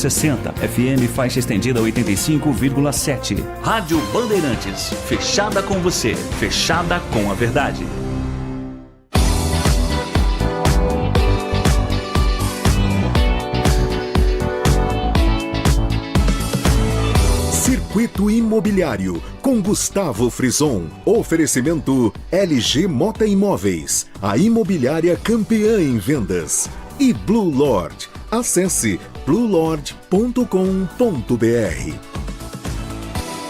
1260, FM faixa estendida 85,7. Rádio Bandeirantes, fechada com você, fechada com a verdade. Circuito Imobiliário, com Gustavo Frison. Oferecimento LG Mota Imóveis, a imobiliária campeã em vendas. E Blue Lord. Acesse bluelord.com.br.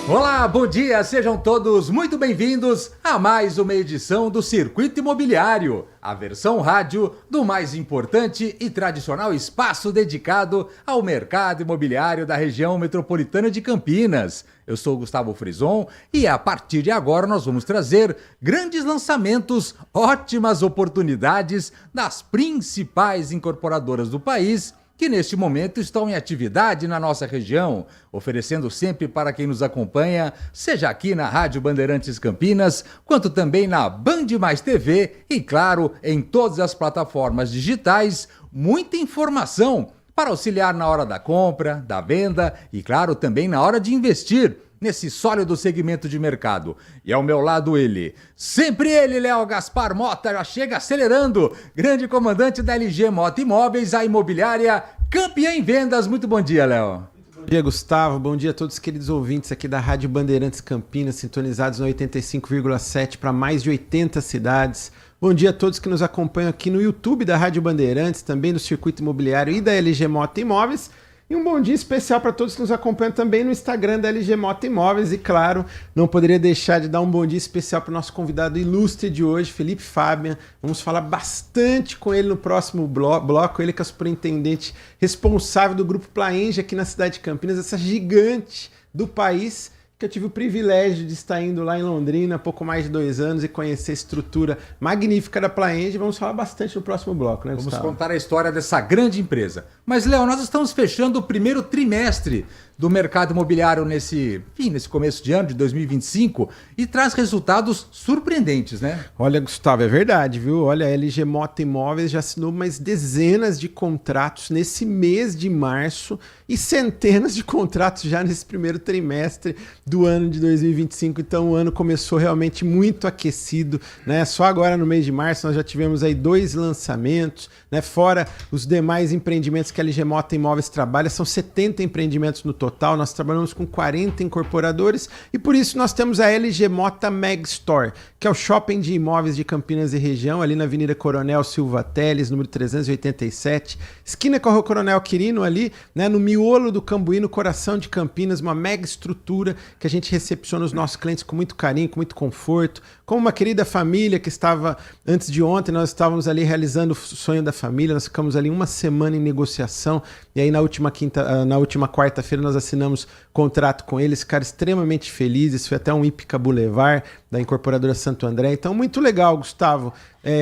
Olá, bom dia, sejam todos muito bem-vindos a mais uma edição do Circuito Imobiliário, a versão rádio do mais importante e tradicional espaço dedicado ao mercado imobiliário da região metropolitana de Campinas. Eu sou Gustavo Frison e a partir de agora nós vamos trazer grandes lançamentos, ótimas oportunidades das principais incorporadoras do país que neste momento estão em atividade na nossa região, oferecendo sempre para quem nos acompanha, seja aqui na Rádio Bandeirantes Campinas, quanto também na Band Mais TV e, claro, em todas as plataformas digitais, muita informação para auxiliar na hora da compra, da venda e, claro, também na hora de investir nesse sólido segmento de mercado. E ao meu lado ele, sempre ele, Léo Gaspar Mota, já chega acelerando, grande comandante da LG Mota Imóveis, a imobiliária campeã em vendas. Muito bom dia, Léo. Bom dia, Gustavo. Bom dia a todos os queridos ouvintes aqui da Rádio Bandeirantes Campinas, sintonizados no 85,7 para mais de 80 cidades. Bom dia a todos que nos acompanham aqui no YouTube da Rádio Bandeirantes, também do Circuito Imobiliário e da LG Mota Imóveis. E um bom dia especial para todos que nos acompanham também no Instagram da LG Mota Imóveis. E claro, não poderia deixar de dar um bom dia especial para o nosso convidado ilustre de hoje, Felipe Fabian. Vamos falar bastante com ele no próximo bloco. Ele que é o superintendente responsável do Grupo Plaenge aqui na cidade de Campinas, essa gigante do país, que eu tive o privilégio de estar indo lá em Londrina há pouco mais de 2 anos e conhecer a estrutura magnífica da Plaenge. Vamos falar bastante no próximo bloco, né, Gustavo? Vamos contar a história dessa grande empresa. Mas, Léo, nós estamos fechando o primeiro trimestre do mercado imobiliário nesse começo de ano de 2025 e traz resultados surpreendentes, né? Olha, Gustavo, é verdade, viu? Olha, a LG Mota Imóveis já assinou mais dezenas de contratos nesse mês de março e centenas de contratos já nesse primeiro trimestre do ano de 2025. Então o ano começou realmente muito aquecido, né? Só agora no mês de março nós já tivemos aí 2 lançamentos, né? Fora os demais empreendimentos que a LG Mota Imóveis trabalha, são 70 empreendimentos no total. Nós trabalhamos com 40 incorporadores e por isso nós temos a LG Mota Meg Store, que é o shopping de imóveis de Campinas e região, ali na Avenida Coronel Silva Teles, número 387, esquina com a Rua Coronel Quirino, ali, né, no miolo do Cambuí, no coração de Campinas, uma mega estrutura que a gente recepciona os nossos clientes com muito carinho, com muito conforto, como uma querida família que estava, antes de ontem, nós estávamos ali realizando o sonho da família, nós ficamos ali uma semana em negociação, e aí na última quarta-feira nós assinamos contrato com eles, ficaram extremamente felizes, foi até um Ípica Boulevard da incorporadora Santo André, então muito legal, Gustavo.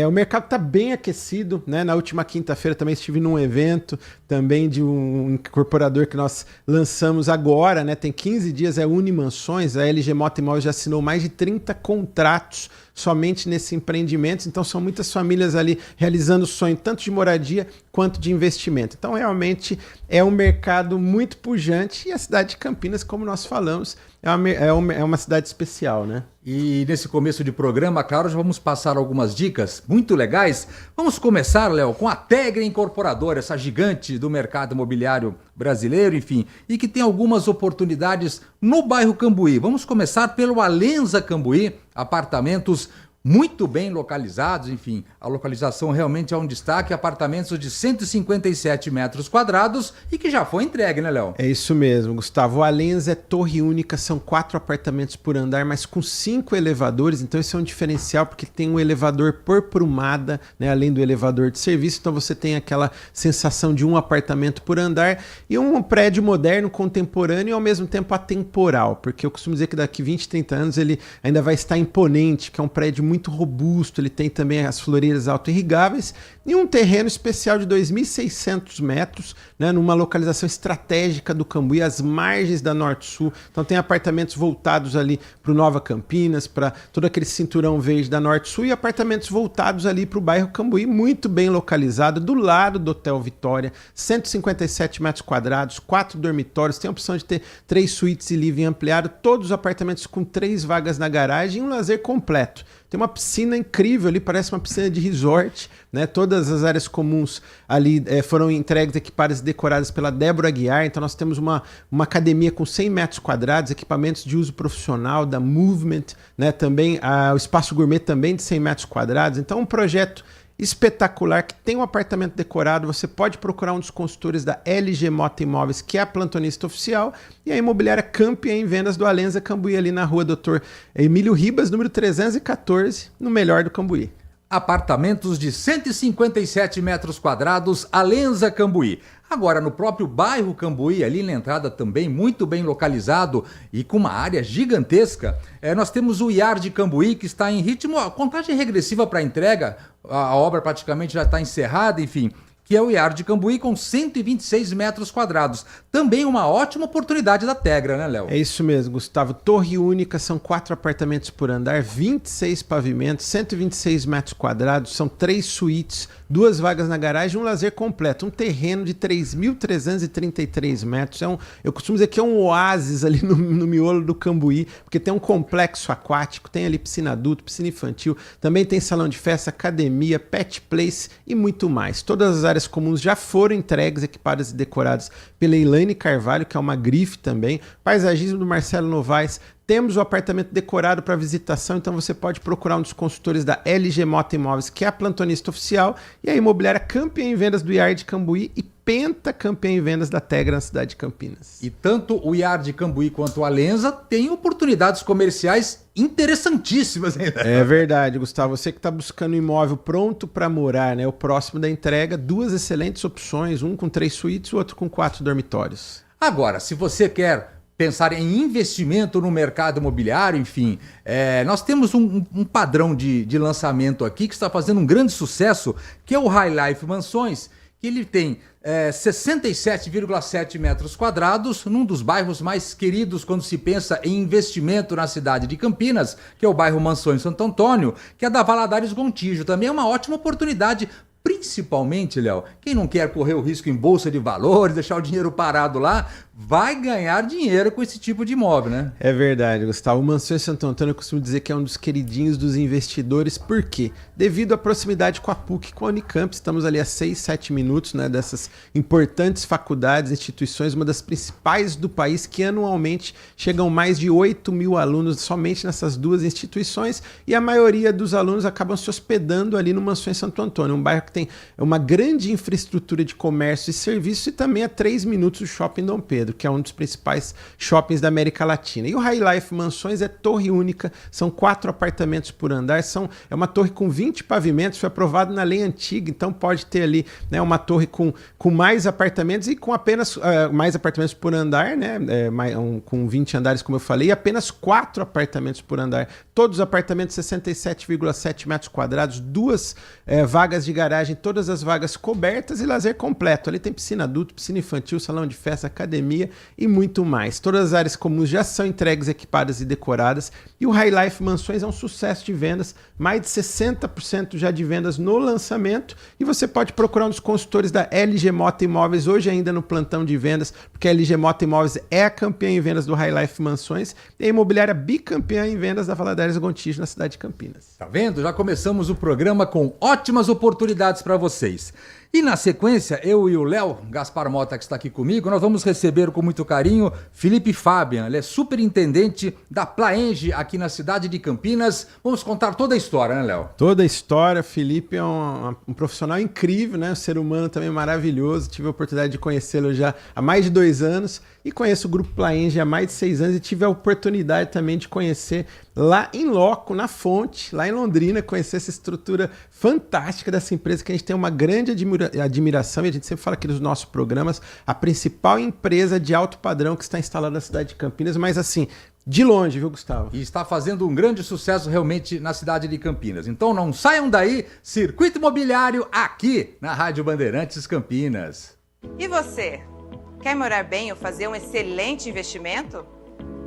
O mercado está bem aquecido, né? Na última quinta-feira também estive num evento também de um incorporador que nós lançamos agora, né? Tem 15 dias, é Unimansões, a LG Mota Imóveis já assinou mais de 30 contratos somente nesse empreendimento, então são muitas famílias ali realizando o sonho tanto de moradia quanto de investimento. Então realmente é um mercado muito pujante e a cidade de Campinas, como nós falamos, é uma cidade especial, né? E nesse começo de programa, claro, já vamos passar algumas dicas muito legais. Vamos começar, Léo, com a Tegre Incorporadora, essa gigante do mercado imobiliário brasileiro, enfim, e que tem algumas oportunidades no bairro Cambuí. Vamos começar pelo Alenza Cambuí, apartamentos muito bem localizados, enfim, a localização realmente é um destaque, apartamentos de 157 metros quadrados e que já foi entregue, né, Léo? É isso mesmo, Gustavo. O Alenza é torre única, são 4 apartamentos por andar, mas com 5 elevadores, então esse é um diferencial porque tem um elevador por prumada, né, além do elevador de serviço, então você tem aquela sensação de um apartamento por andar e um prédio moderno, contemporâneo e ao mesmo tempo atemporal, porque eu costumo dizer que daqui 20, 30 anos ele ainda vai estar imponente, que é um prédio muito robusto, ele tem também as floreiras auto-irrigáveis e um terreno especial de 2.600 metros, né, numa localização estratégica do Cambuí, às margens da Norte-Sul. Então tem apartamentos voltados ali para o Nova Campinas, para todo aquele cinturão verde da Norte-Sul, e apartamentos voltados ali para o bairro Cambuí, muito bem localizado, do lado do Hotel Vitória, 157 metros quadrados, 4 dormitórios, tem a opção de ter 3 suítes e living ampliado, todos os apartamentos com 3 vagas na garagem e um lazer completo. Tem uma piscina incrível ali, parece uma piscina de resort, né? Todas as áreas comuns ali foram entregues, equipadas e decoradas pela Débora Aguiar. Então nós temos uma academia com 100 metros quadrados, equipamentos de uso profissional da Movement, né? Também o espaço gourmet também de 100 metros quadrados. Então um projeto espetacular, que tem um apartamento decorado. Você pode procurar um dos consultores da LG Mota Imóveis, que é a plantonista oficial, e a imobiliária campeã em vendas do Alenza Cambuí, ali na rua Dr. Emílio Ribas, número 314, no melhor do Cambuí. Apartamentos de 157 metros quadrados, Alenza Cambuí. Agora, no próprio bairro Cambuí, ali na entrada também, muito bem localizado e com uma área gigantesca, nós temos o Yard Cambuí, que está em ritmo, a contagem regressiva para a entrega, a obra praticamente já está encerrada, enfim, que é o Yard Cambuí com 126 metros quadrados. Também uma ótima oportunidade da Tegra, né, Léo? É isso mesmo, Gustavo. Torre única, são 4 apartamentos por andar, 26 pavimentos, 126 metros quadrados, são 3 suítes, 2 vagas na garagem, um lazer completo, um terreno de 3.333 metros. Eu costumo dizer que é um oásis ali no miolo do Cambuí, porque tem um complexo aquático, tem ali piscina adulto, piscina infantil, também tem salão de festa, academia, pet place e muito mais. Todas as áreas comuns já foram entregues, equipadas e decoradas pela Elaine Carvalho, que é uma grife também. Paisagismo do Marcelo Novaes. Temos o apartamento decorado para visitação, então você pode procurar um dos consultores da LG Mota Imóveis, que é a plantonista oficial, e a imobiliária campeã em vendas do Yard Cambuí e pentacampeã em vendas da Tegra na cidade de Campinas. E tanto o Yard Cambuí quanto o Alenza têm oportunidades comerciais interessantíssimas, hein? É verdade, Gustavo. Você que está buscando um imóvel pronto para morar, né? O próximo da entrega, 2 excelentes opções, um com 3 suítes, o outro com 4 dormitórios. Agora, se você quer pensar em investimento no mercado imobiliário, enfim, nós temos um padrão de lançamento aqui que está fazendo um grande sucesso, que é o High Life Mansões, que ele tem 67,7 metros quadrados, num dos bairros mais queridos quando se pensa em investimento na cidade de Campinas, que é o bairro Mansões Santo Antônio, que é da Valadares Gontijo. Também é uma ótima oportunidade, principalmente, Léo, quem não quer correr o risco em bolsa de valores, deixar o dinheiro parado lá, vai ganhar dinheiro com esse tipo de imóvel, né? É verdade, Gustavo. O Mansões Santo Antônio, eu costumo dizer que é um dos queridinhos dos investidores. Por quê? Devido à proximidade com a PUC e com a Unicamp. Estamos ali a 6, 7 minutos, né, dessas importantes faculdades, instituições, uma das principais do país, que anualmente chegam mais de 8 mil alunos somente nessas 2 instituições, e a maioria dos alunos acabam se hospedando ali no Mansões Santo Antônio, um bairro que tem uma grande infraestrutura de comércio e serviços, e também a 3 minutos do Shopping Dom Pedro, que é um dos principais shoppings da América Latina. E o High Life Mansões é torre única, são 4 apartamentos por andar, é uma torre com 20 pavimentos, foi aprovado na lei antiga, então pode ter ali, né, uma torre com mais apartamentos e com apenas mais apartamentos por andar, né, com 20 andares, como eu falei, e apenas 4 apartamentos por andar. Todos os apartamentos 67,7 metros quadrados, 2 vagas de garagem, todas as vagas cobertas e lazer completo. Ali tem piscina adulto, piscina infantil, salão de festa, academia e muito mais. Todas as áreas comuns já são entregues, equipadas e decoradas, e o High Life Mansões é um sucesso de vendas, mais de 60% já de vendas no lançamento, e você pode procurar um dos consultores da LG Mota Imóveis hoje ainda no plantão de vendas, porque a LG Mota Imóveis é a campeã em vendas do High Life Mansões e a imobiliária bicampeã em vendas da Valadares Gontijo na cidade de Campinas. Tá vendo? Já começamos o programa com ótimas oportunidades para vocês. E na sequência, eu e o Léo Gaspar Mota, que está aqui comigo, nós vamos receber com muito carinho Felipe Fabian. Ele é superintendente da Plaenge aqui na cidade de Campinas. Vamos contar toda a história, né, Léo? Toda a história. Felipe é um profissional incrível, né? Um ser humano também maravilhoso. Tive a oportunidade de conhecê-lo já há mais de 2 anos e conheço o Grupo Plaenge há mais de 6 anos e tive a oportunidade também de conhecer lá em loco, na fonte, lá em Londrina, conhecer essa estrutura fantástica dessa empresa que a gente tem uma grande admiração, e a gente sempre fala aqui nos nossos programas, a principal empresa de alto padrão que está instalada na cidade de Campinas, mas assim, de longe, viu, Gustavo? E está fazendo um grande sucesso realmente na cidade de Campinas. Então não saiam daí, Circuito Imobiliário aqui na Rádio Bandeirantes Campinas. E você? Quer morar bem ou fazer um excelente investimento?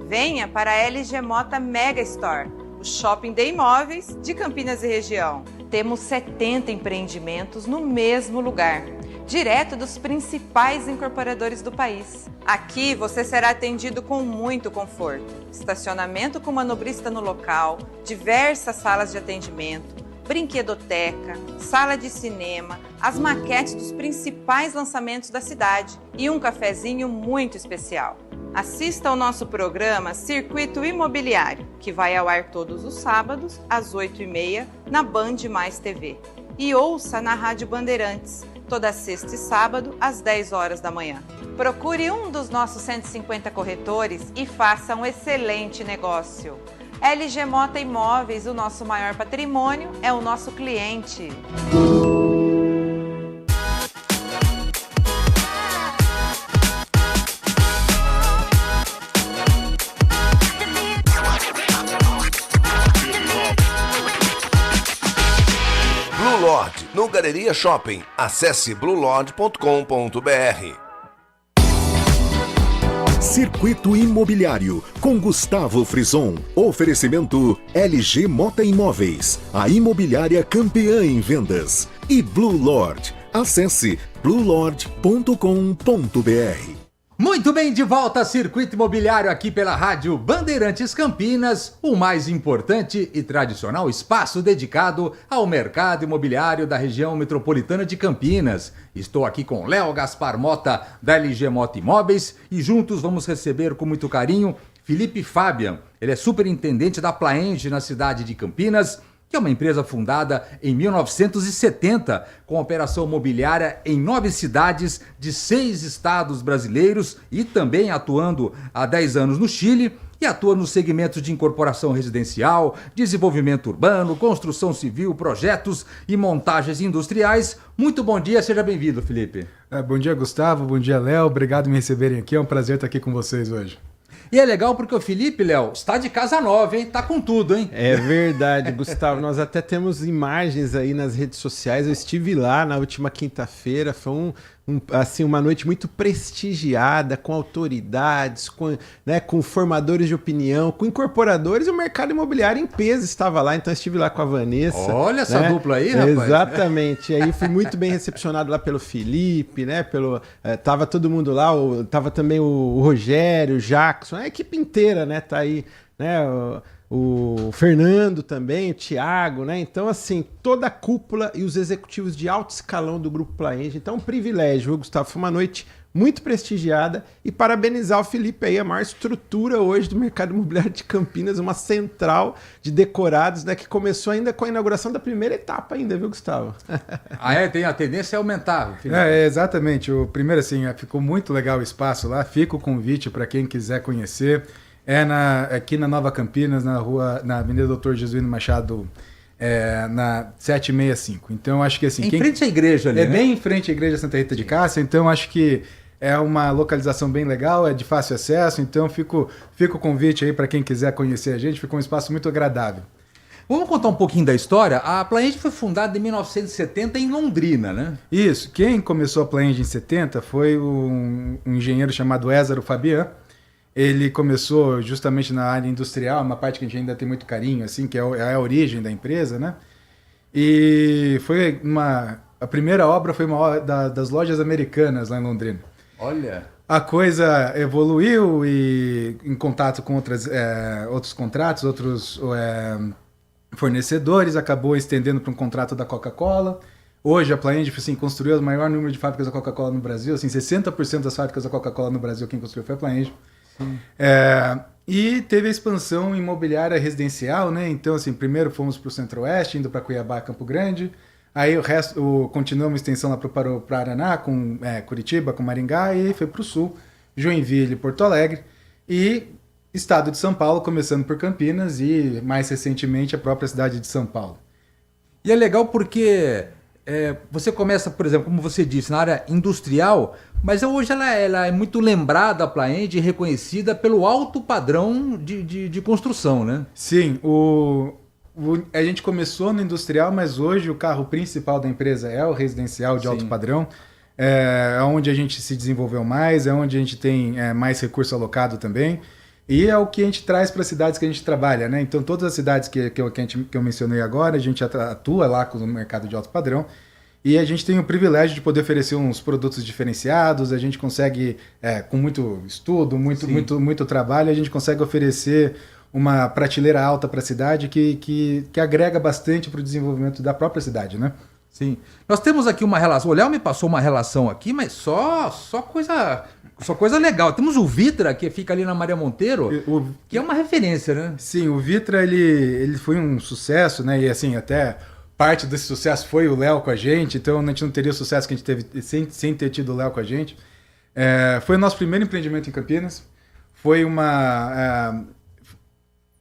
Venha para a LG Mota Mega Store, o shopping de imóveis de Campinas e região. Temos 70 empreendimentos no mesmo lugar, direto dos principais incorporadores do país. Aqui você será atendido com muito conforto, estacionamento com manobrista no local, diversas salas de atendimento, brinquedoteca, sala de cinema, as maquetes dos principais lançamentos da cidade e um cafezinho muito especial. Assista ao nosso programa Circuito Imobiliário, que vai ao ar todos os sábados, às 8h30, na Band Mais TV. E ouça na Rádio Bandeirantes, toda sexta e sábado, às 10 horas da manhã. Procure um dos nossos 150 corretores e faça um excelente negócio. LG Mota Imóveis, o nosso maior patrimônio é o nosso cliente. Blue Lord, no Galeria Shopping. Acesse bluelord.com.br. Circuito Imobiliário, com Gustavo Frison. Oferecimento LG Mota Imóveis, a imobiliária campeã em vendas. E Blue Lord. Acesse bluelord.com.br. Muito bem, de volta a Circuito Imobiliário aqui pela Rádio Bandeirantes Campinas, o mais importante e tradicional espaço dedicado ao mercado imobiliário da região metropolitana de Campinas. Estou aqui com Léo Gaspar Mota, da LG Mota Imóveis, e juntos vamos receber com muito carinho Felipe Fabian. Ele é superintendente da Plaenge na cidade de Campinas, que é uma empresa fundada em 1970, com operação mobiliária em 9 cidades de 6 estados brasileiros e também atuando há 10 anos no Chile, e atua nos segmentos de incorporação residencial, desenvolvimento urbano, construção civil, projetos e montagens industriais. Muito bom dia, seja bem-vindo, Felipe. Bom dia, Gustavo, bom dia, Léo, obrigado por me receberem aqui, é um prazer estar aqui com vocês hoje. E é legal porque o Felipe, Léo, está de casa nova, hein? Tá com tudo, hein? É verdade, Gustavo. Nós até temos imagens aí nas redes sociais. Eu estive lá na última quinta-feira. Foi assim, uma noite muito prestigiada, com autoridades, com formadores de opinião, com incorporadores, e o mercado imobiliário em peso estava lá. Então eu estive lá com a Vanessa. Olha essa dupla aí, rapaz. Exatamente. E aí fui muito bem recepcionado lá pelo Felipe, né? Tava todo mundo lá, tava também o Rogério, o Jackson, a equipe inteira, né? Tá aí, né? O Fernando também, o Thiago, né? Então, assim, toda a cúpula e os executivos de alto escalão do Grupo Plaenge. Então, um privilégio, viu, Gustavo? Foi uma noite muito prestigiada, e parabenizar o Felipe aí, a maior estrutura hoje do mercado imobiliário de Campinas, uma central de decorados, né? Que começou ainda com a inauguração da primeira etapa ainda, viu, Gustavo? Tem a tendência a aumentar, Felipe. Exatamente. O primeiro, assim, ficou muito legal o espaço lá, fica o convite para quem quiser conhecer. Aqui na Nova Campinas, na Avenida Doutor Jesuíno Machado, na 765. Então, acho que assim... Em frente à igreja ali, né? Bem em frente à igreja Santa Rita de Cássia. Então, acho que é uma localização bem legal, é de fácil acesso. Então, fica o convite aí para quem quiser conhecer a gente. Ficou um espaço muito agradável. Vamos contar um pouquinho da história? A Plaenge foi fundada em 1970 em Londrina, né? Isso. Quem começou a Plaenge em 70 foi um engenheiro chamado Ézaro Fabian. Ele começou justamente na área industrial, uma parte que a gente ainda tem muito carinho, assim, que é a origem da empresa, né? E a primeira obra foi uma obra das lojas americanas lá em Londrina. Olha! A coisa evoluiu e em contato com outros contratos, outros fornecedores, acabou estendendo para um contrato da Coca-Cola. Hoje a Plaenge, assim, construiu o maior número de fábricas da Coca-Cola no Brasil, assim, 60% das fábricas da Coca-Cola no Brasil quem construiu foi a Plaenge. E teve a expansão imobiliária residencial, né? Então, assim, primeiro fomos para o Centro-Oeste, indo para Cuiabá, Campo Grande. Aí o resto, continuamos a extensão lá para o Paraná, com Curitiba, com Maringá, e foi para o Sul, Joinville, Porto Alegre. E estado de São Paulo, começando por Campinas e, mais recentemente, a própria cidade de São Paulo. E é legal porque você começa, por exemplo, como você disse, na área industrial, mas hoje ela é muito lembrada, a Plaenge, e reconhecida pelo alto padrão de construção, né? Sim, a gente começou no industrial, mas hoje o carro principal da empresa é o residencial de alto padrão. É onde a gente se desenvolveu mais, é onde a gente tem mais recurso alocado também. E é o que a gente traz para as cidades que a gente trabalha, né? Então, todas as cidades que eu mencionei agora, a gente atua lá com o mercado de alto padrão. E a gente tem o privilégio de poder oferecer uns produtos diferenciados, a gente consegue, com muito estudo, muito trabalho, a gente consegue oferecer uma prateleira alta para a cidade que agrega bastante para o desenvolvimento da própria cidade, né? Sim. Nós temos aqui uma relação. O Léo me passou uma relação aqui, mas só coisa legal. Temos o Vitra, que fica ali na Maria Monteiro, que é uma referência, né? Sim, o Vitra ele foi um sucesso, né? E assim, até parte desse sucesso foi o Léo com a gente, então a gente não teria o sucesso que a gente teve sem ter tido o Léo com a gente. Foi o nosso primeiro empreendimento em Campinas. Foi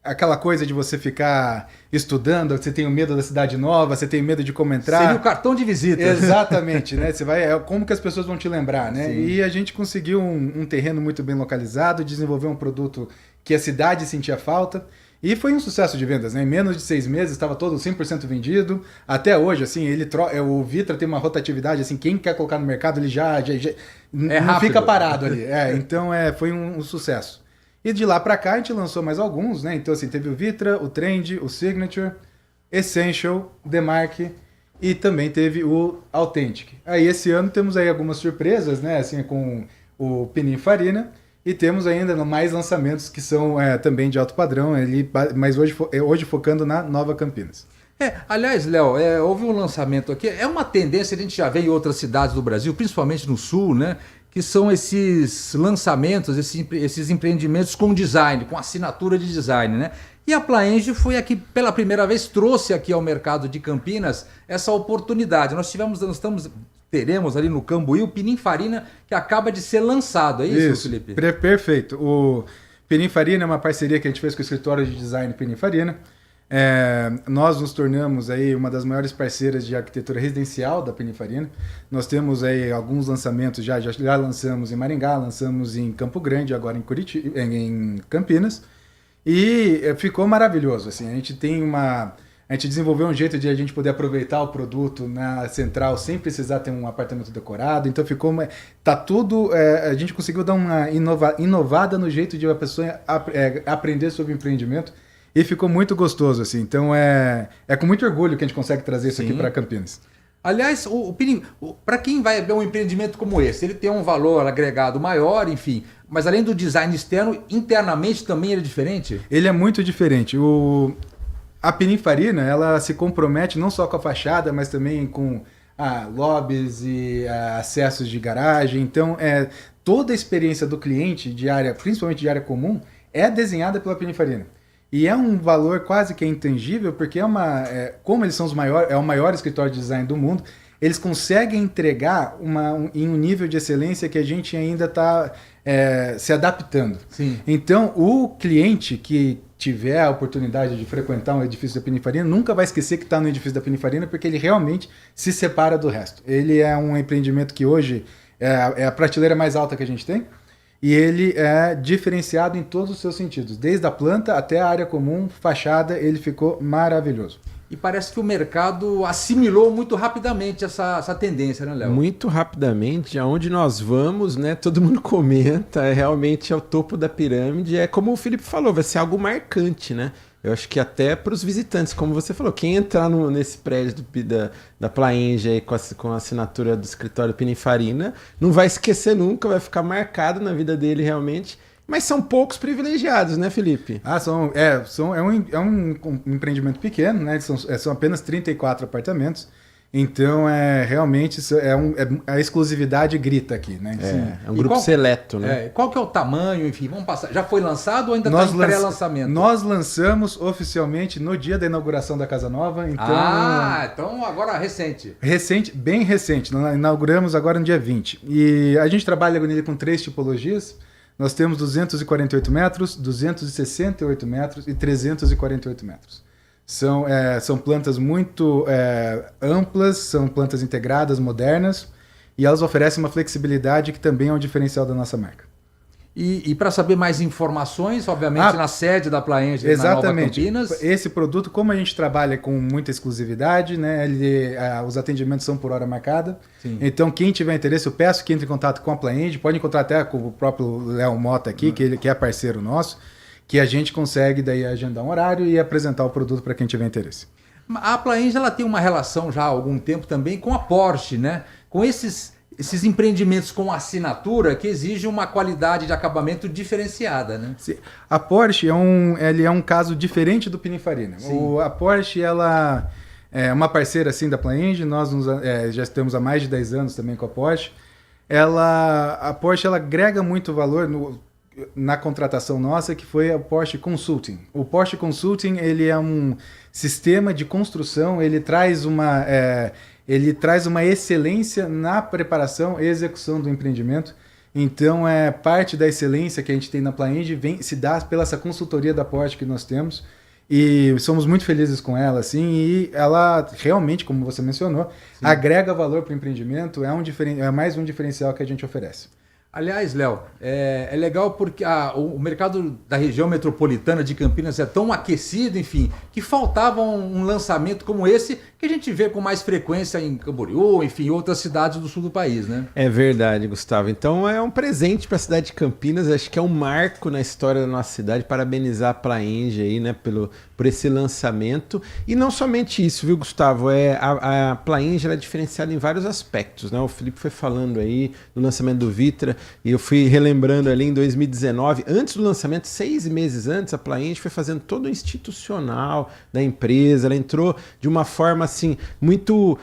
aquela coisa de você ficar estudando, você tem o medo da cidade nova, você tem medo de como entrar. Seria o cartão de visita. Exatamente, né? Você vai, como que as pessoas vão te lembrar, né? Sim. E a gente conseguiu um terreno muito bem localizado, desenvolver um produto que a cidade sentia falta. E foi um sucesso de vendas, né? Em menos de 6 meses estava todo 100% vendido. Até hoje, assim, o Vitra tem uma rotatividade, assim, quem quer colocar no mercado, ele já não fica parado ali. Então foi um sucesso. E de lá para cá a gente lançou mais alguns, né? Então, assim, teve o Vitra, o Trend, o Signature, Essential, Demark e também teve o Authentic. Aí esse ano temos aí algumas surpresas, né? Assim, com o Pininfarina e temos ainda mais lançamentos que são também de alto padrão, mas hoje focando na Nova Campinas. Aliás, Léo, houve um lançamento aqui, é uma tendência que a gente já vê em outras cidades do Brasil, principalmente no Sul, né? Que são esses lançamentos, esses empreendimentos com design, com assinatura de design, né? E a Plaenge foi aqui, pela primeira vez, trouxe aqui ao mercado de Campinas essa oportunidade. Teremos ali no Cambuí o Pininfarina, que acaba de ser lançado, é isso, Felipe? Perfeito. O Pininfarina é uma parceria que a gente fez com o escritório de design Pininfarina. Nós nos tornamos aí uma das maiores parceiras de arquitetura residencial da Pininfarina. Nós temos aí alguns lançamentos, já lançamos em Maringá, lançamos em Campo Grande, agora em Campinas, e ficou maravilhoso. Assim, a gente desenvolveu um jeito de a gente poder aproveitar o produto na central sem precisar ter um apartamento decorado. Então a gente conseguiu dar uma inovada no jeito de a pessoa aprender sobre empreendimento. E ficou muito gostoso, assim. Então é com muito orgulho que a gente consegue trazer isso aqui para Campinas. Aliás, para quem vai ver um empreendimento como esse, ele tem um valor agregado maior, enfim, mas além do design externo, internamente também ele é diferente? Ele é muito diferente. A Pininfarina, ela se compromete não só com a fachada, mas também com lobbies e acessos de garagem. Então, toda a experiência do cliente, principalmente de área comum, é desenhada pela Pininfarina. E é um valor quase que intangível, porque como eles são o maior escritório de design do mundo, eles conseguem entregar em um nível de excelência que a gente ainda está se adaptando. Sim. Então, o cliente que tiver a oportunidade de frequentar um edifício da Pininfarina nunca vai esquecer que está no edifício da Pininfarina, porque ele realmente se separa do resto. Ele é um empreendimento que hoje é a prateleira mais alta que a gente tem. E ele é diferenciado em todos os seus sentidos. Desde a planta até a área comum, fachada, ele ficou maravilhoso. E parece que o mercado assimilou muito rapidamente essa tendência, né, Léo? Muito rapidamente, aonde nós vamos, né? Todo mundo comenta, realmente é o topo da pirâmide. É como o Felipe falou, vai ser algo marcante, né? Eu acho que até para os visitantes, como você falou, quem entrar nesse prédio da Plaenge aí com a assinatura do escritório Pininfarina, não vai esquecer nunca, vai ficar marcado na vida dele realmente. Mas são poucos privilegiados, né, Felipe? É um empreendimento pequeno, né? São apenas 34 apartamentos. Então, realmente, a exclusividade grita aqui, né? É um grupo seleto, né? Qual que é o tamanho, enfim, vamos passar. Já foi lançado ou ainda está em pré-lançamento? Nós lançamos oficialmente no dia da inauguração da Casa Nova. Então agora recente. Bem recente. Nós inauguramos agora no dia 20. E a gente trabalha nele com 3 tipologias. nós temos 248 metros, 268 metros e 348 metros. São plantas muito amplas, são plantas integradas, modernas, e elas oferecem uma flexibilidade que também é um diferencial da nossa marca. E para saber mais informações, obviamente, na sede da Plaenge, na Nova Campinas. Esse produto, como a gente trabalha com muita exclusividade, né, os atendimentos são por hora marcada. Sim. Então, quem tiver interesse, eu peço que entre em contato com a Plaenge, pode encontrar até com o próprio Léo Mota aqui, que é parceiro nosso, que a gente consegue daí agendar um horário e apresentar o produto para quem tiver interesse. A Plaenge, ela tem uma relação já há algum tempo também com a Porsche, né? Com esses empreendimentos com assinatura que exigem uma qualidade de acabamento diferenciada, né? Sim. A Porsche é um caso diferente do Pininfarina. A Porsche, ela é uma parceira assim da Plaenge, nós já estamos há mais de 10 anos também com a Porsche. A Porsche ela agrega muito valor na contratação nossa, que foi a Porsche Consulting. O Porsche Consulting ele é um sistema de construção, ele traz uma excelência na preparação e execução do empreendimento. Então, parte da excelência que a gente tem na Plaenge se dá pela essa consultoria da Porsche que nós temos. E somos muito felizes com ela, assim, e ela realmente, como você mencionou, sim, agrega valor para o empreendimento, é mais um diferencial que a gente oferece. Aliás, Léo, é legal porque o mercado da região metropolitana de Campinas é tão aquecido, enfim, que faltava um lançamento como esse que a gente vê com mais frequência em Camboriú, enfim, outras cidades do sul do país, né? É verdade, Gustavo. Então é um presente para a cidade de Campinas, acho que é um marco na história da nossa cidade, parabenizar a Plaenge aí, né, por esse lançamento. E não somente isso, viu, Gustavo? A Plaenge é diferenciada em vários aspectos, né? O Felipe foi falando aí do lançamento do Vitra, e eu fui relembrando ali em 2019, antes do lançamento, 6 meses antes, a Plaenge foi fazendo todo o institucional da empresa, ela entrou de uma forma assim, muito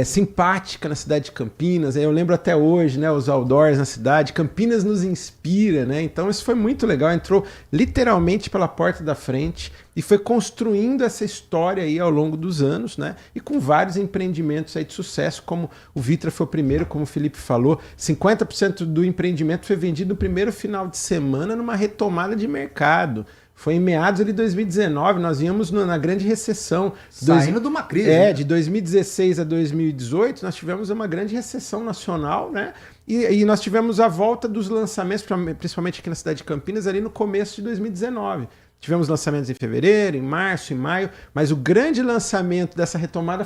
simpática na cidade de Campinas, eu lembro até hoje, né, os outdoors na cidade, Campinas nos inspira, né? Então isso foi muito legal, entrou literalmente pela porta da frente e foi construindo essa história aí ao longo dos anos, né? E com vários empreendimentos aí de sucesso, como o Vitra foi o primeiro, como o Felipe falou, 50% do empreendimento foi vendido no primeiro final de semana numa retomada de mercado. Foi em meados de 2019, nós íamos na grande recessão. Saindo de uma crise. Né? De 2016 a 2018, nós tivemos uma grande recessão nacional, né? E nós tivemos a volta dos lançamentos, principalmente aqui na cidade de Campinas, ali no começo de 2019. Tivemos lançamentos em fevereiro, em março, em maio, mas o grande lançamento dessa retomada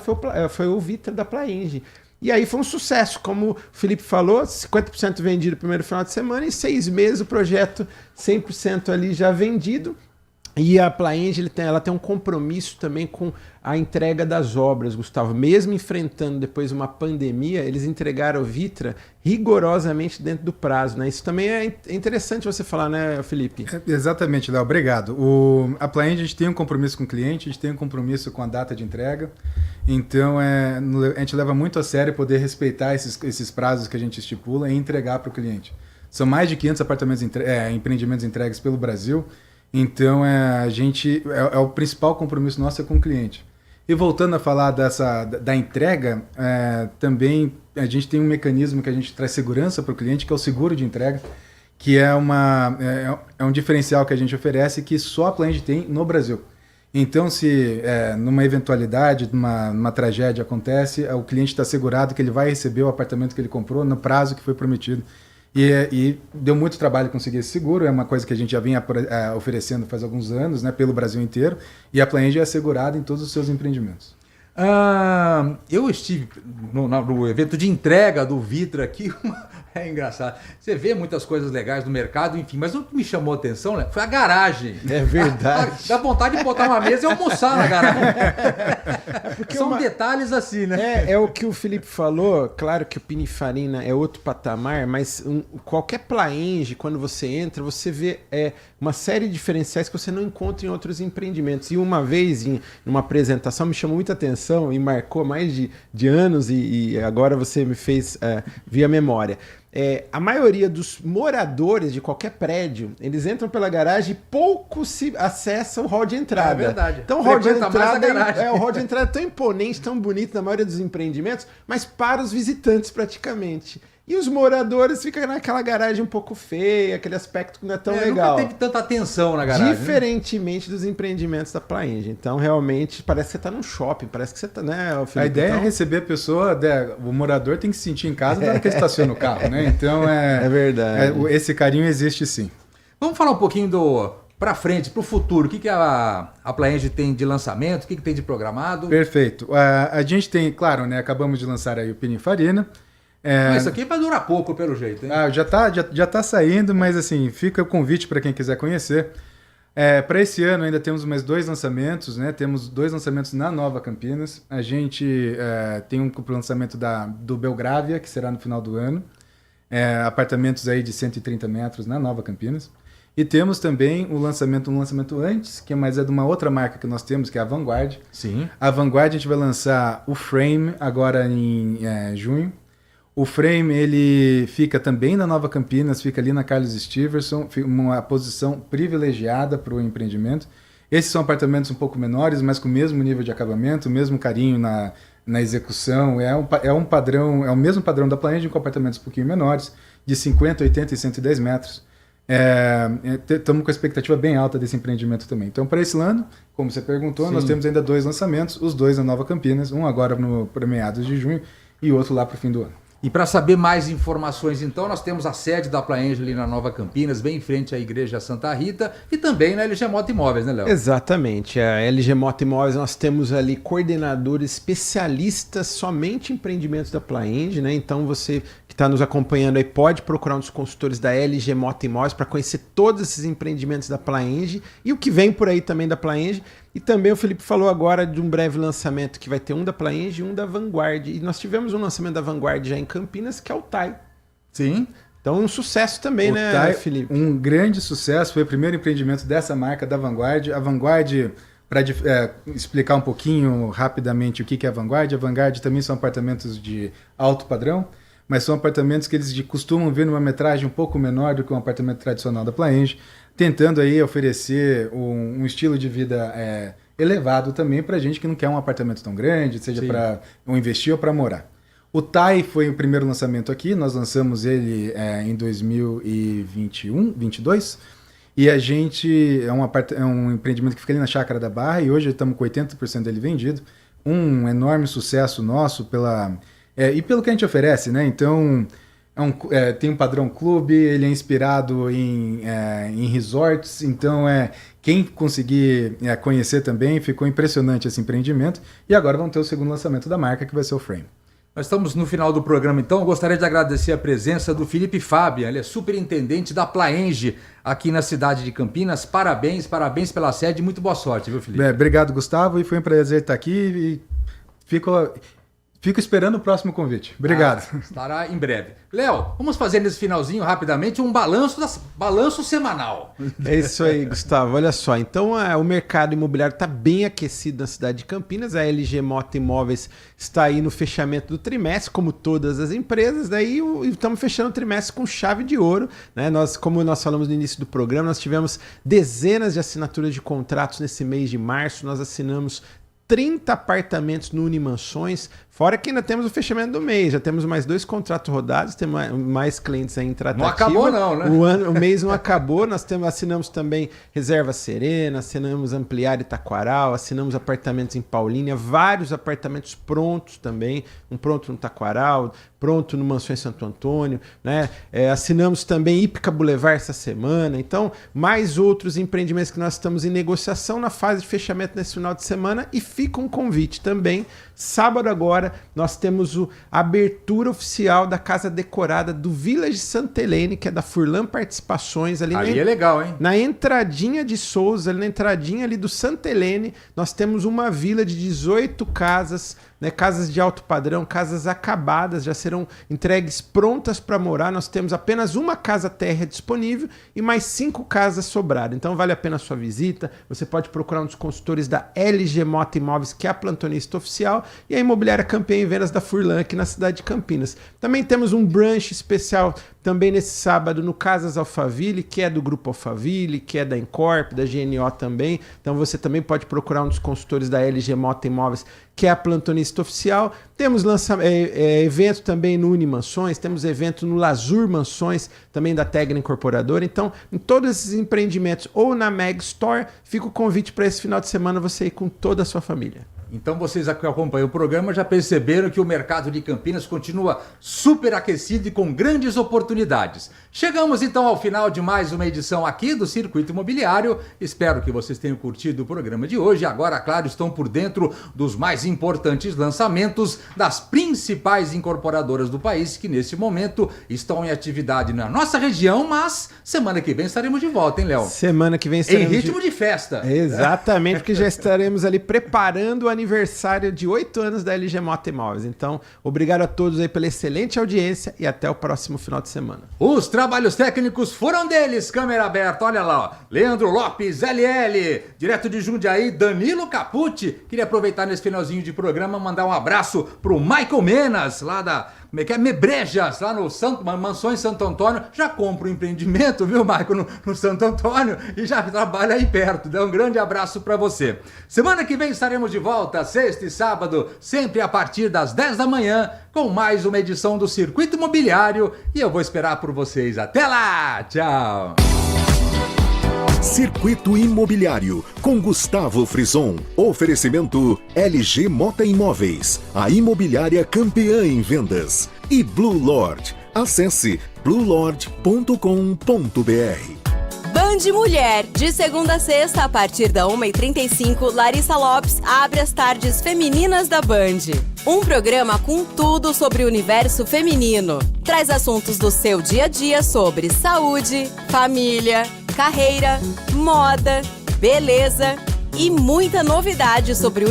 foi o Vitra da Plaenge. E aí foi um sucesso, como o Felipe falou, 50% vendido no primeiro final de semana e 6 meses o projeto 100% ali já vendido. E a Plaenge ela tem um compromisso também com a entrega das obras, Gustavo. Mesmo enfrentando depois uma pandemia, eles entregaram o Vitra rigorosamente dentro do prazo, né? Isso também é interessante você falar, né, Felipe? Exatamente, Léo. Obrigado. A Plaenge, a gente tem um compromisso com o cliente, a gente tem um compromisso com a data de entrega. Então, a gente leva muito a sério poder respeitar esses prazos que a gente estipula e entregar para o cliente. São mais de 500 empreendimentos entregues pelo Brasil. Então, o principal compromisso nosso é com o cliente. E voltando a falar da entrega, também a gente tem um mecanismo que a gente traz segurança para o cliente, que é o seguro de entrega, que é um diferencial que a gente oferece que só a Plaenge tem no Brasil. Então, se numa eventualidade, numa tragédia acontece, o cliente está assegurado que ele vai receber o apartamento que ele comprou no prazo que foi prometido. E deu muito trabalho conseguir esse seguro, é uma coisa que a gente já vinha oferecendo faz alguns anos, né, pelo Brasil inteiro, e a Plaenge é assegurada em todos os seus empreendimentos. Eu estive no evento de entrega do Vitra aqui, é engraçado. Você vê muitas coisas legais no mercado, enfim, mas o que me chamou a atenção, né, foi a garagem. É verdade. Dá vontade de botar uma mesa e almoçar na garagem. São detalhes assim, né? É o que o Felipe falou, claro que o Pininfarina é outro patamar, mas qualquer Plaenge, quando você entra, você vê uma série de diferenciais que você não encontra em outros empreendimentos. E uma vez, em uma apresentação, me chamou muita atenção e marcou mais de anos, e agora você me fez via memória. A maioria dos moradores de qualquer prédio, eles entram pela garagem e pouco se acessa o hall de entrada. É verdade. Então o hall de entrada é tão imponente, tão bonito na maioria dos empreendimentos, mas para os visitantes praticamente. E os moradores ficam naquela garagem um pouco feia, aquele aspecto que não é tão legal. Nunca teve tanta atenção na garagem. Diferentemente dos empreendimentos da Plaenge. Então, realmente, parece que você está num shopping, parece que você está, né, Felipe? A ideia então... é receber a pessoa, o morador tem que se sentir em casa na hora que ele estaciona o carro, né? Então, é verdade. Esse carinho existe sim. Vamos falar um pouquinho para frente, para o futuro. O que a Plaenge tem de lançamento? O que tem de programado? Perfeito. A gente tem, claro, né? Acabamos de lançar aí o Pininfarina. Mas isso aqui vai durar pouco, pelo jeito, hein? Já tá saindo, mas assim, fica o convite para quem quiser conhecer. Para esse ano ainda temos mais 2 lançamentos, né? Temos 2 lançamentos na Nova Campinas. A gente tem um lançamento do Belgrávia, que será no final do ano. Apartamentos aí de 130 metros na Nova Campinas. E temos também um lançamento antes, que é de uma outra marca que nós temos, que é a Vanguard. Sim. A Vanguard a gente vai lançar o Frame agora em junho. O Frame, ele fica também na Nova Campinas, fica ali na Carlos Stevenson, uma posição privilegiada para o empreendimento. Esses são apartamentos um pouco menores, mas com o mesmo nível de acabamento, o mesmo carinho na execução. É o mesmo padrão da Plaenge, com apartamentos um pouquinho menores, de 50, 80 e 110 metros. Estamos com a expectativa bem alta desse empreendimento também. Então, para esse ano, como você perguntou, nós temos ainda 2 lançamentos, os 2 na Nova Campinas, um agora para meados de junho e outro lá para o fim do ano. E para saber mais informações, então, nós temos a sede da Plaenge ali na Nova Campinas, bem em frente à Igreja Santa Rita, e também na LG Moto Imóveis, né, Léo? Exatamente. A LG Moto Imóveis, nós temos ali coordenadores especialistas somente em empreendimentos da Plaenge, né? Então, você que está nos acompanhando aí pode procurar um dos consultores da LG Moto Imóveis para conhecer todos esses empreendimentos da Plaenge e o que vem por aí também da Plaenge. E também o Felipe falou agora de um breve lançamento que vai ter um da Plaenge e um da Vanguard. E nós tivemos um lançamento da Vanguard já em Campinas, que é o TAI. Sim. Então um sucesso também, né, TAI, Felipe? Um grande sucesso, foi o primeiro empreendimento dessa marca, da Vanguard. A Vanguard, para explicar um pouquinho rapidamente o que é a Vanguard também são apartamentos de alto padrão, mas são apartamentos que eles costumam vir numa metragem um pouco menor do que um apartamento tradicional da Plaenge, tentando aí oferecer um estilo de vida elevado também para gente que não quer um apartamento tão grande, seja para investir ou para morar. O TAI foi o primeiro lançamento aqui, nós lançamos ele em 2022, e a gente é um empreendimento que fica ali na Chácara da Barra, e hoje estamos com 80% dele vendido, um enorme sucesso nosso e pelo que a gente oferece, né? Então, tem um padrão clube, ele é inspirado em resorts, então quem conseguir conhecer também, ficou impressionante esse empreendimento, e agora vamos ter o segundo lançamento da marca, que vai ser o Frame. Nós estamos no final do programa, então. Eu gostaria de agradecer a presença do Felipe Fabian, ele é superintendente da Plaenge aqui na cidade de Campinas. Parabéns pela sede, muito boa sorte, viu, Felipe? Obrigado, Gustavo, e foi um prazer estar aqui e fico esperando o próximo convite. Obrigado. Estará em breve. Léo, vamos fazer nesse finalzinho rapidamente um balanço semanal. É isso aí, Gustavo. Olha só, então o mercado imobiliário está bem aquecido na cidade de Campinas. A LG Moto Imóveis está aí no fechamento do trimestre, como todas as empresas, né? E estamos fechando o trimestre com chave de ouro, né? Como nós falamos no início do programa, nós tivemos dezenas de assinaturas de contratos nesse mês de março. Nós assinamos 30 apartamentos no Unimansões, fora que ainda temos o fechamento do mês, já temos mais 2 contratos rodados, temos mais clientes aí em tratativa. Não acabou não, né? O mês não acabou, assinamos também Reserva Serena, assinamos Ampliar Itaquaral, assinamos apartamentos em Paulínia, vários apartamentos prontos também, um pronto no Taquaral, pronto no Mansões Santo Antônio, né? Assinamos também Ípica Boulevard essa semana, então mais outros empreendimentos que nós estamos em negociação na fase de fechamento nesse final de semana, e fica um convite também. Sábado agora nós temos a abertura oficial da Casa Decorada do Village Santa Helene, que é da Furlan Participações. Ali é legal, hein? Na entradinha de Souza, na entradinha ali do Santa Helene, nós temos uma vila de 18 casas, né, casas de alto padrão, casas acabadas, já serão entregues prontas para morar. Nós temos apenas uma casa térrea disponível e mais 5 casas sobradas. Então vale a pena a sua visita. Você pode procurar um dos consultores da LG Moto Imóveis, que é a plantonista oficial, e a imobiliária campeã em vendas da Furlan aqui na cidade de Campinas. Também temos um brunch especial também nesse sábado no Casas Alphaville, que é do Grupo Alphaville, que é da Encorp, da GNO também. Então você também pode procurar um dos consultores da LG Moto Imóveis, que é a plantonista revista oficial. Temos evento também no Unimansões, temos evento no Lazur Mansões, também da Tegna Incorporadora. Então, em todos esses empreendimentos ou na Meg Store, fica o convite para esse final de semana você ir com toda a sua família. Então vocês que acompanham o programa já perceberam que o mercado de Campinas continua super aquecido e com grandes oportunidades. Chegamos então ao final de mais uma edição aqui do Circuito Imobiliário. Espero que vocês tenham curtido o programa de hoje. Agora, claro, estão por dentro dos mais importantes lançamentos das principais incorporadoras do país que nesse momento estão em atividade na nossa região, mas semana que vem estaremos de volta, hein, Léo? Semana que vem estaremos em ritmo de festa. Exatamente, porque já estaremos ali preparando o aniversário de 8 anos da LG Mota Imóveis. Então, obrigado a todos aí pela excelente audiência e até o próximo final de semana. Os trabalhos técnicos foram deles, câmera aberta, olha lá, ó. Leandro Lopes, LL, direto de Jundiaí, Danilo Capucci. Queria aproveitar nesse finalzinho de programa, mandar um abraço pro Michael Menas, lá da... Como é que é? Mebrejas, lá no Mansões Santo Antônio. Já compra um empreendimento, viu, Michael, no Santo Antônio e já trabalha aí perto. Dá um grande abraço para você. Semana que vem estaremos de volta, sexta e sábado, sempre a partir das 10 da manhã, com mais uma edição do Circuito Imobiliário. E eu vou esperar por vocês. Até lá! Tchau! Circuito Imobiliário, com Gustavo Frison. Oferecimento LG Mota Imóveis, a imobiliária campeã em vendas. E Blue Lord. Acesse bluelord.com.br. Band Mulher, de segunda a sexta, a partir da 1h35, Larissa Lopes abre as tardes femininas da Band. Um programa com tudo sobre o universo feminino. Traz assuntos do seu dia a dia sobre saúde, família, carreira, moda, beleza e muita novidade sobre o